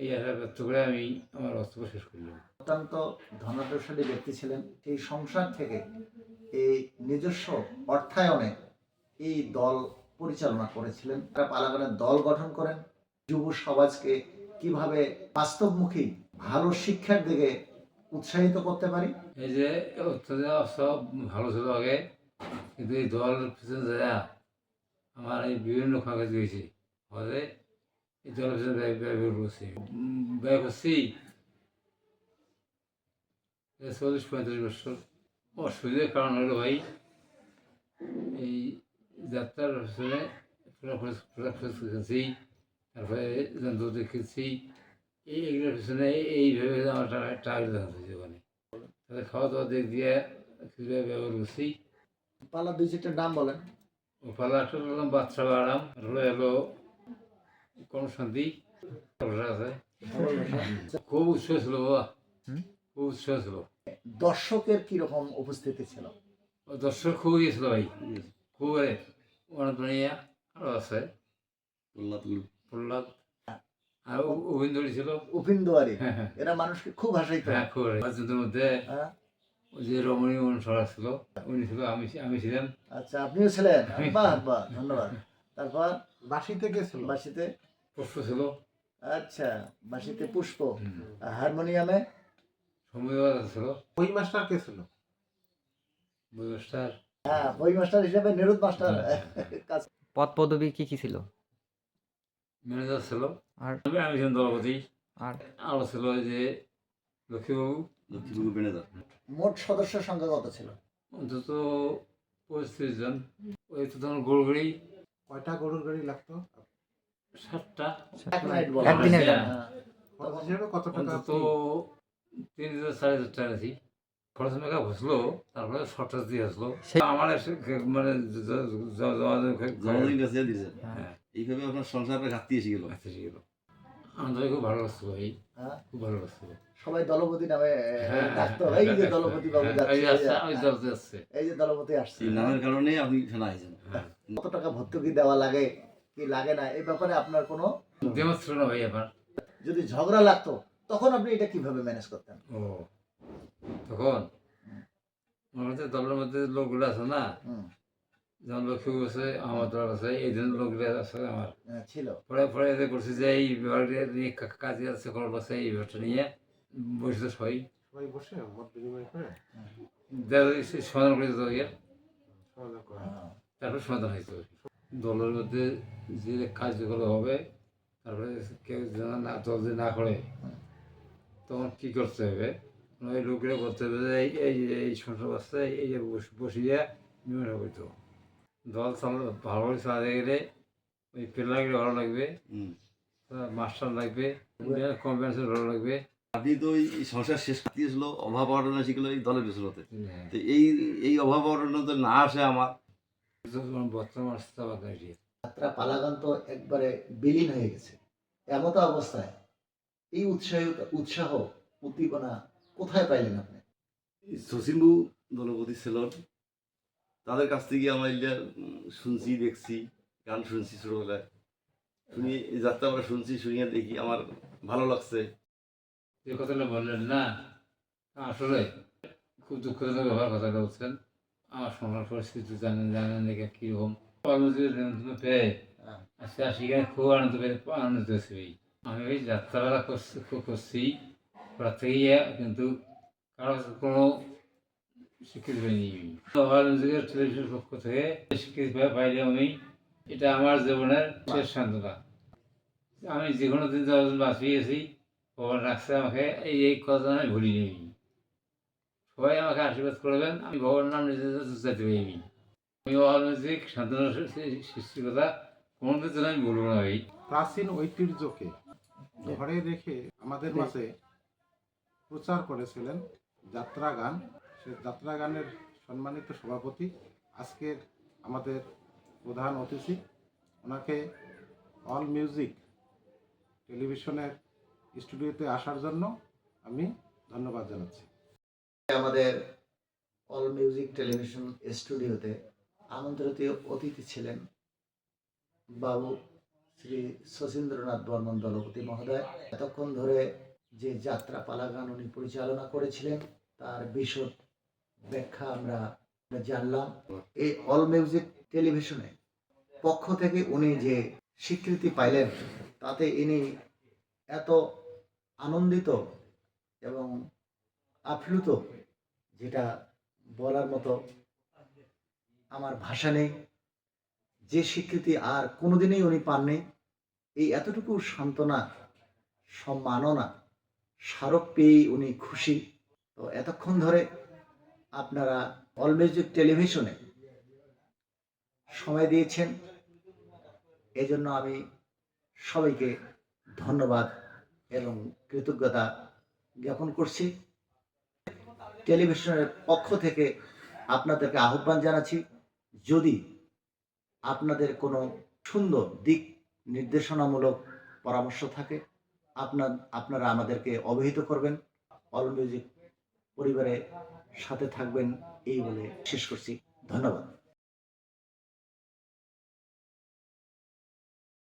এই আশা ব্যক্ত করে আমি আমার বক্তব্য শেষ করলাম। অত্যন্ত ধনাঢ্যশালী ব্যক্তি ছিলেন। সেই সংসার থেকে এই নিজস্ব অর্থায়নে এই দল পরিচালনা করেছিলেন। তারা পালাগানের দল গঠন করেন। যুব সমাজকে কিভাবে বাস্তবমুখী ভালো শিক্ষার দিকে উৎসাহিত করতে পারি। এই যে সব ভালো ছিল আগে, কিন্তু এই দল পিছনে যায় আমার এই বিভিন্ন কাগজ হয়েছে ফলে এই দলের পিছনে ব্যয় করছি ব্যয় করছি 40-45 বছর। অসুবিধার কারণ হলো ভাই এই যাত্রার পিছনে খেয়েছি, তারপরে যন্ত্র দেখেছি, এইগুলোর পিছনে এইভাবে আমার টাকা হয়েছে ওখানে। তাহলে খাওয়া দাওয়া দিক দিয়ে কীভাবে ব্যবহার করছি। পালা দুই চারটে নাম বলেন। ও পালা একটা হলাম বাচ্চা বাড়াম, এলো কর্মশান্তি আছে। খুব উৎসাহ ছিল বাবা, খুব উৎসাহ ছিল। দর্শকের কিরকম উপস্থিতি ছিল? দর্শক খুব ছিল ভাই, খুব অনেক আরও আছে প্রহ্লাদ আর উপেন্দ্রী ছিল। উপেন্দ্রী, হ্যাঁ হ্যাঁ, এরা মানুষকে খুব হাসাইতো। হ্যাঁ খুব বাচ্চাদের মধ্যে ওই যে রমণী অনুসরা ছিল, উনি ছিল, আমি ছিলাম। আচ্ছা, আপনিও ছিলেন? বাহ বাহ, ধন্যবাদ। তারপর বাঁশিতে কে ছিল? বাঁশিতে পুষ্প ছিল। আচ্ছা, বাঁশিতে পুষ্প, হারমোনিয়ামে সময় ছিল। বই মাস্টার কে ছিল? বই মাস্টার, হ্যাঁ, বই মাস্টার হিসেবে নিরুদ মাস্টার কাজ। পদ পদবি কি কি ছিল? ম্যানেজার ছিল, আর আমি ছিলাম দলপতি। আর আরও ছিল যে লক্ষ্মীবাবু ম্যানেজার। মোট সদস্যের সংখ্যা কত ছিল? অন্তত 35 জন। ওই তো তখন গড়গড়ি কয়টা গরুর গাড়ি লাগতো? 7টা। এক মিনিট বলো। একদিনের হ্যাঁ, জন্য? খরচ হিসেবে কত টাকা? অন্তত 3,000-4,000 টাকা আছি। খরচ টাকা বসলো, তারপরে শর্টেজ দিয়ে আসলো। আমার এসে মানে জমাদিন কাছে দিয়েছে। হ্যাঁ, এইভাবে আপনার সংসারের ঘাটতি এসে গেল। আচ্ছা ঠিক আছে। আমাদের খুব ভালো লাগছিল ভাই, হ্যাঁ, খুব ভালো লাগছিল। সবাই দলপতি নামে হ্যাঁ, ডাকতো। এই যে দলপতি বাবু হ্যাঁ, যাচ্ছে, এই আসছে, ওই দলতে আসছে। এই যে দলপতি আসছে। এই নামের কারণে আপনি সেনা আইছেন। হ্যাঁ, কত টাকা ভর্তুকি দেওয়া লাগে কি লাগে না এই ব্যাপারে আপনার কোনো, দেমাগ ছিল না ভাই আমার। যদি ঝগড়া লাগতো তখন আপনি এটা কিভাবে ম্যানেজ করতেন? ও তখন আমার মধ্যে দলের মধ্যে লোকগুলো আছে না, হুম, যেমন লক্ষ্মী আছে, আমার দল আছে, এই দিন লোকগুলো আছে আমার। ছিল। পরে পরে এতে করছি যে এই বিভাগটা নিয়ে কাজে আছে, খবর আছে, এই বিভাগটা নিয়ে বসে সবাই সবাই বসে মত বিনিময় করে সমাধান করে দিত ইয়ে। সমাধান করে। তারপরে সমাধান হয়েছে। দলের মধ্যে যে কার্যকর হবে, তারপরে কেউ যেন না দল যদি না করে তখন কী করতে হবে, ওই লোকেরা বলতে হবে যে এই এই সংসদ আছে, এই যে বসিয়ে মীমাংসা করতে হবে। দল ভালো করে চালাতে গেলে ওই প্লেয়ারগুলো ভালো লাগবে, মাস্টার লাগবে, কম্বিনেশন ভালো লাগবে। আপনি তো এই সংসার শেষ দিয়েছিল, অভাব অরণ্য শিখলো এই দলের পেছনতে। হ্যাঁ, তো এই অভাব অরণ্য তো না আসে আমার। বর্তমান অবস্থা বাদ দিয়ে যাত্রা পালাগান তো একবারে বিলীন হয়ে গেছে। এমতো অবস্থায় এই উৎসাহ উদ্দীপনা কোথায় পাইলেন আপনি? শশীম্বু দলপতি ছিল, তাদের কাছ থেকে আমার এটা শুনছি, দেখছি, গান শুনছি ছোটবেলায়, শুনি এই যাত্রা আমরা শুনছি, শুনিয়ে দেখি আমার ভালো লাগছে। যে কথাটা বললেন না, আসলে খুব দুঃখজনক ব্যাপার কথাটা বলছেন। আমার সংসার পরিস্থিতি জানেন দেখে কীরকম কর্মজীবী নিমন্ত্রণ পেয়ে আজকে সেখানে খুব আনন্দিত হয়েছি। আমি ওই যাত্রাটা করছি ওরা থেকে, কিন্তু কারো কোনো স্বীকৃতি পাইনি। টেলিভিশনের পক্ষ থেকে স্বীকৃতি পাইলে আমি, এটা আমার জীবনের শেষ সান্ত্বনা। আমি যে কোনো দিন যতদিন বাঁচিয়েছি ভগবান রাখছে আমাকে, এই কথা আমি ভুলিনি। সবাই আমাকে আশীর্বাদ করবেন, আমি ভগবানের নাম নিজে যেতে পারিনি। আমি অরাজনৈতিক সান্ত্বনা সৃষ্টির কথা কোনোদিন জন্য আমি বলবো না ভাই। প্রাচীন ঐতিহ্যকে ঘরে রেখে আমাদের মাঝে প্রচার করেছিলেন যাত্রা গান। সে যাত্রা গানের সম্মানিত সভাপতি আজকের আমাদের প্রধান অতিথি, ওনাকে অল মিউজিক টেলিভিশনের স্টুডিওতে আসার জন্য আমি ধন্যবাদ জানাচ্ছি। আমাদের অল মিউজিক টেলিভিশন স্টুডিওতে আমন্ত্রিত অতিথি ছিলেন বাবু শ্রী শচীন্দ্রনাথ বর্মন দলপতি মহোদয়। এতক্ষণ ধরে যে যাত্রা পালা গান উনি পরিচালনা করেছিলেন তার বিশদ ব্যাখ্যা আমরা জানলাম। এই অল মিউজিক টেলিভিশনে পক্ষ থেকে উনি যে স্বীকৃতি পাইলেন তাতে ইনি এত আনন্দিত এবং আপ্লুত, যেটা বলার মতো আমার ভাষা নেই। যে স্বীকৃতি আর কোনোদিনই উনি পাননি, এই এতটুকু সান্ত্বনা, সম্মাননা, স্মারক পেয়েই উনি খুশি। তো এতক্ষণ ধরে আপনারা অল মিউজিক টেলিভিশনে সময় দিয়েছেন, এজন্য আমি সবাইকে ধন্যবাদ এবং কৃতজ্ঞতা জ্ঞাপন করছি। টেলিভিশনের পক্ষ থেকে আপনাদেরকে আহ্বান জানাচ্ছি, যদি আপনাদের কোনো সুন্দর দিক নির্দেশনামূলক পরামর্শ থাকে আপনারা আমাদেরকে অবহিত করবেন। অল মিউজিক পরিবারের সাথে থাকবেন এই বলে শেষ করছি। ধন্যবাদ।